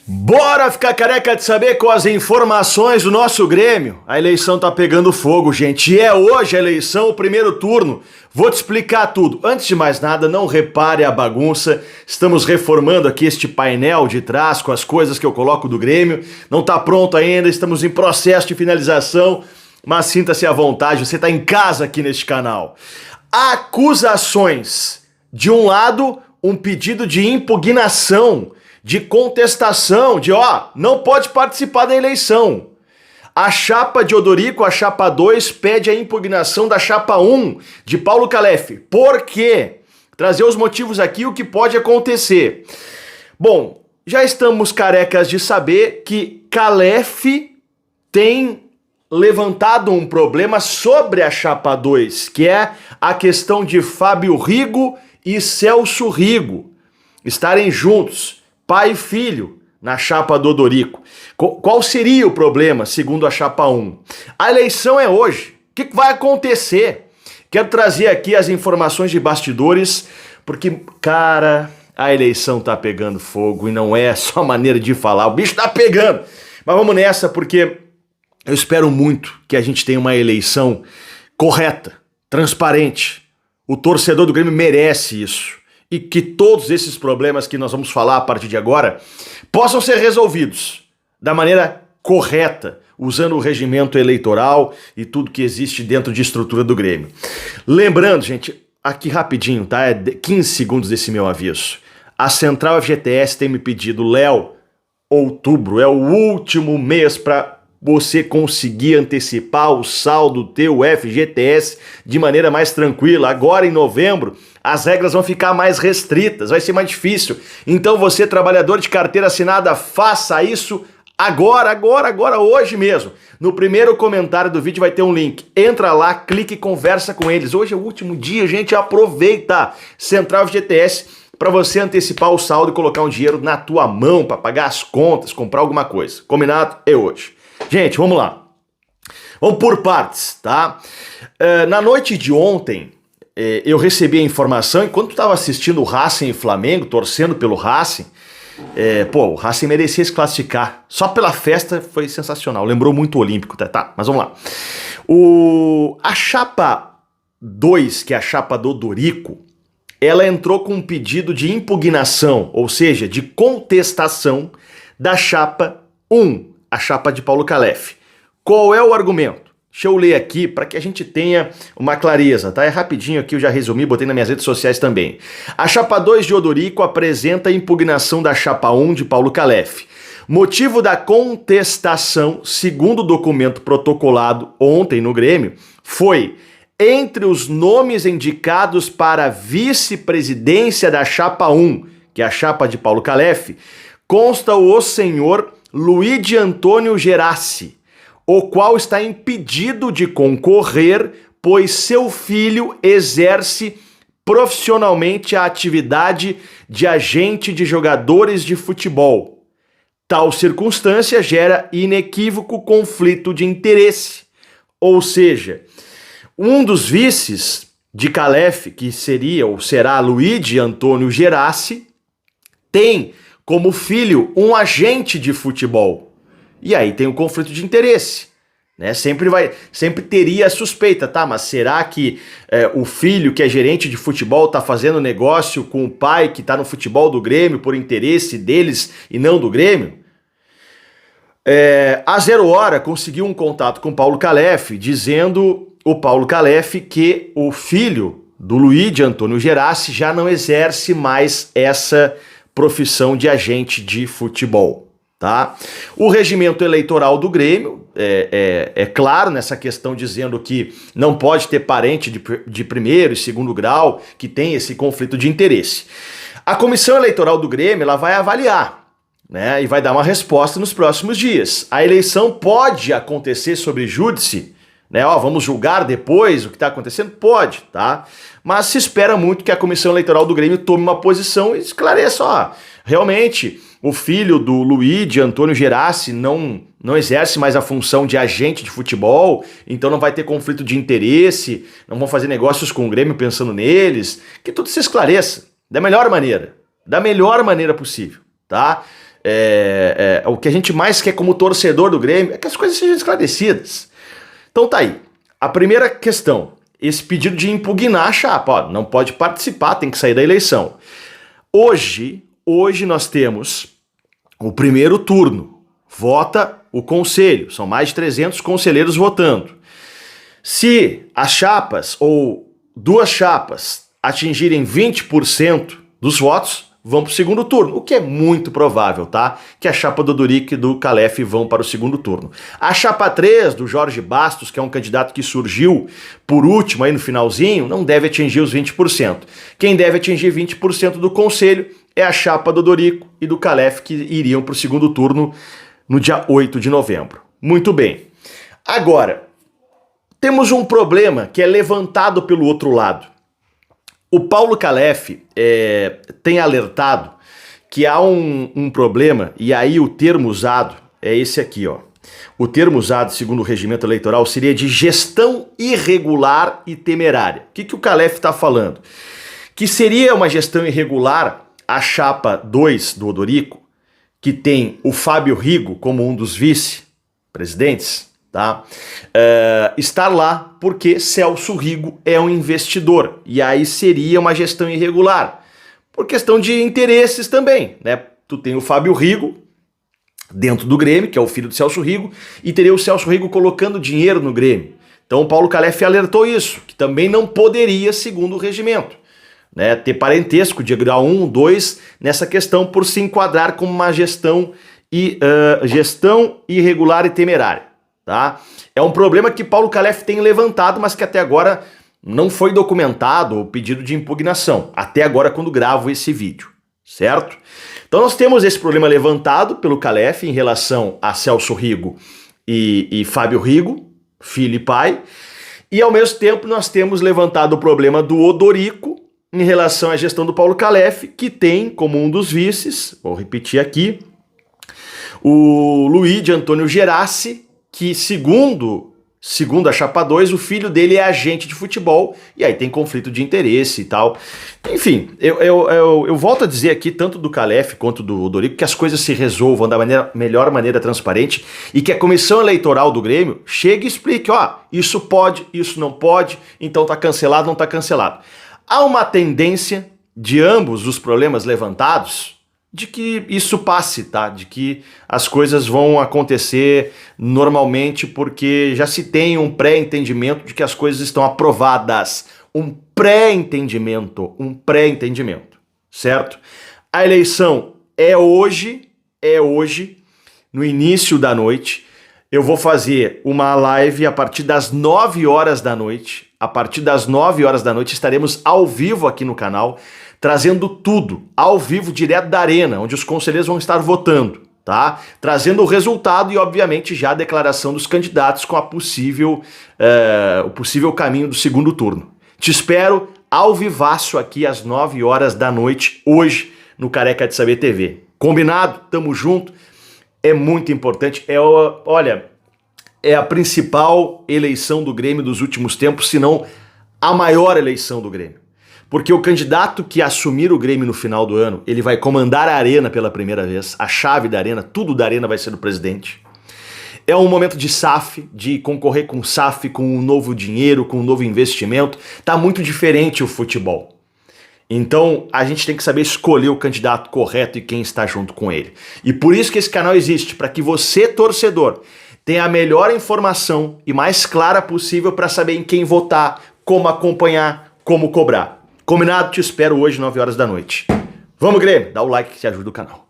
Bora ficar careca de saber com as informações do nosso Grêmio. A eleição tá pegando fogo, gente. E é hoje a eleição, o primeiro turno. Vou te explicar tudo. Antes de mais nada, não repare a bagunça. Estamos reformando aqui este painel de trás com as coisas que eu coloco do Grêmio. Não tá pronto ainda, estamos em processo de finalização. Mas sinta-se à vontade, você tá em casa aqui neste canal. Acusações. De um lado, um pedido de impugnação, de contestação, de não pode participar da eleição. A chapa de Odorico, a chapa 2, pede a impugnação da chapa 1, de Paulo Calef. Por quê? Trazer os motivos aqui, o que pode acontecer. Bom, já estamos carecas de saber que Calef tem levantado um problema sobre a chapa 2, que é a questão de Fábio Rigo e Celso Rigo estarem juntos, pai e filho, na chapa do Odorico. Qual seria o problema, segundo a chapa 1? A eleição é hoje. O que vai acontecer? Quero trazer aqui as informações de bastidores, porque, cara, a eleição tá pegando fogo e não é só maneira de falar, o bicho tá pegando. Mas vamos nessa, porque eu espero muito que a gente tenha uma eleição correta, transparente. O torcedor do Grêmio merece isso. E que todos esses problemas que nós vamos falar a partir de agora possam ser resolvidos da maneira correta, usando o regimento eleitoral e tudo que existe dentro de estrutura do Grêmio. Lembrando, gente, aqui rapidinho, tá? É 15 segundos desse meu aviso. A Central FGTS tem me pedido, Léo, outubro é o último mês para você conseguir antecipar o saldo teu FGTS de maneira mais tranquila. Agora em novembro, as regras vão ficar mais restritas, vai ser mais difícil. Então você, trabalhador de carteira assinada, faça isso agora, hoje mesmo. No primeiro comentário do vídeo vai ter um link. Entra lá, clique e conversa com eles. Hoje é o último dia, gente, aproveita. Central FGTS para você antecipar o saldo e colocar um dinheiro na tua mão para pagar as contas, comprar alguma coisa. Combinado? É hoje. Gente, vamos lá. Vamos por partes, tá? Na noite de ontem, eu recebi a informação, enquanto estava assistindo o Racing e Flamengo, torcendo pelo Racing, o Racing merecia se classificar. Só pela festa foi sensacional. Lembrou muito o Olímpico, tá? Mas vamos lá. A chapa 2, que é a chapa do Odorico, ela entrou com um pedido de impugnação, ou seja, de contestação da chapa 1, a chapa de Paulo Calef. Qual é o argumento? Deixa eu ler aqui para que a gente tenha uma clareza, tá? É rapidinho aqui, eu já resumi, botei nas minhas redes sociais também. A chapa 2 de Odorico apresenta a impugnação da chapa 1 de Paulo Calef. Motivo da contestação, segundo o documento protocolado ontem no Grêmio, foi: entre os nomes indicados para a vice-presidência da chapa 1, que é a chapa de Paulo Calef, consta o senhor Luigi Antônio Gerassi, o qual está impedido de concorrer, pois seu filho exerce profissionalmente a atividade de agente de jogadores de futebol. Tal circunstância gera inequívoco conflito de interesse. Ou seja, um dos vices de Calef, que seria ou será Luigi Antônio Gerassi, tem como filho um agente de futebol. E aí tem um conflito de interesse, né? Sempre teria a suspeita, tá? Mas será que o filho que é gerente de futebol tá fazendo negócio com o pai que tá no futebol do Grêmio por interesse deles e não do Grêmio? A 0 Hora conseguiu um contato com o Paulo Calef, dizendo o Paulo Calef que o filho do Luigi Antônio Gerassi já não exerce mais essa profissão de agente de futebol, tá? O regimento eleitoral do Grêmio é claro nessa questão, dizendo que não pode ter parente de primeiro e segundo grau que tem esse conflito de interesse. A comissão eleitoral do Grêmio, ela vai avaliar, né, e vai dar uma resposta nos próximos dias. A eleição pode acontecer sob júdice, né? Vamos julgar depois o que está acontecendo? Pode, tá? Mas se espera muito que a Comissão Eleitoral do Grêmio tome uma posição e esclareça, realmente o filho do Luigi Antônio Gerassi não exerce mais a função de agente de futebol, então não vai ter conflito de interesse, não vão fazer negócios com o Grêmio pensando neles, que tudo se esclareça da melhor maneira possível, tá? O que a gente mais quer como torcedor do Grêmio é que as coisas sejam esclarecidas. Então tá aí. A primeira questão, esse pedido de impugnar a chapa, ó, não pode participar, tem que sair da eleição. Hoje nós temos o primeiro turno. Vota o conselho, são mais de 300 conselheiros votando. Se as chapas ou duas chapas atingirem 20% dos votos, vão para o segundo turno, o que é muito provável, tá? Que a chapa do Odorico e do Calef vão para o segundo turno. A chapa 3, do Jorge Bastos, que é um candidato que surgiu por último aí no finalzinho, não deve atingir os 20%. Quem deve atingir 20% do conselho é a chapa do Odorico e do Calef, que iriam para o segundo turno no dia 8 de novembro. Muito bem. Agora, temos um problema que é levantado pelo outro lado. O Paulo Calef tem alertado que há um problema, e aí o termo usado é esse aqui, ó. O termo usado, segundo o regimento eleitoral, seria de gestão irregular e temerária. O que o Calef está falando? Que seria uma gestão irregular a chapa 2 do Odorico, que tem o Fábio Rigo como um dos vice-presidentes, tá? Estar lá porque Celso Rigo é um investidor, e aí seria uma gestão irregular, por questão de interesses também, né? Tu tem o Fábio Rigo dentro do Grêmio, que é o filho do Celso Rigo, e teria o Celso Rigo colocando dinheiro no Grêmio. Então o Paulo Calef alertou isso, que também não poderia, segundo o regimento, né, ter parentesco de grau 1, 2 nessa questão por se enquadrar como uma gestão irregular e temerária. Tá? É um problema que Paulo Calef tem levantado, mas que até agora não foi documentado o pedido de impugnação, até agora quando gravo esse vídeo, certo? Então nós temos esse problema levantado pelo Calef em relação a Celso Rigo e Fábio Rigo, filho e pai, e ao mesmo tempo nós temos levantado o problema do Odorico em relação à gestão do Paulo Calef, que tem como um dos vices, vou repetir aqui, o Luiz de Antônio Gerassi, que segundo a chapa 2, o filho dele é agente de futebol, e aí tem conflito de interesse e tal. Enfim, eu volto a dizer aqui, tanto do Calef quanto do Odorico, que as coisas se resolvam da melhor maneira transparente, e que a comissão eleitoral do Grêmio chegue e explique, ó, isso pode, isso não pode, então tá cancelado, não tá cancelado. Há uma tendência de ambos os problemas levantados de que isso passe, tá? De que as coisas vão acontecer normalmente porque já se tem um pré-entendimento de que as coisas estão aprovadas. Um pré-entendimento, certo? A eleição é hoje, no início da noite. Eu vou fazer uma live a partir das 9 horas da noite. A partir das 9 horas da noite estaremos ao vivo aqui no canal, trazendo tudo, ao vivo, direto da arena, onde os conselheiros vão estar votando, tá? Trazendo o resultado e, obviamente, já a declaração dos candidatos com a o possível caminho do segundo turno. Te espero ao vivaço aqui às 9 horas da noite, hoje, no Careca de Saber TV. Combinado? Tamo junto. É muito importante. Olha, é a principal eleição do Grêmio dos últimos tempos, se não a maior eleição do Grêmio. Porque o candidato que assumir o Grêmio no final do ano, ele vai comandar a arena pela primeira vez, a chave da arena, tudo da arena vai ser do presidente. É um momento de SAF, de concorrer com SAF, com um novo dinheiro, com um novo investimento. Tá muito diferente o futebol. Então a gente tem que saber escolher o candidato correto e quem está junto com ele. E por isso que esse canal existe, para que você, torcedor, tenha a melhor informação e mais clara possível para saber em quem votar, como acompanhar, como cobrar. Combinado? Te espero hoje, 9 horas da noite. Vamos, Grêmio! Dá o like que te ajuda o canal.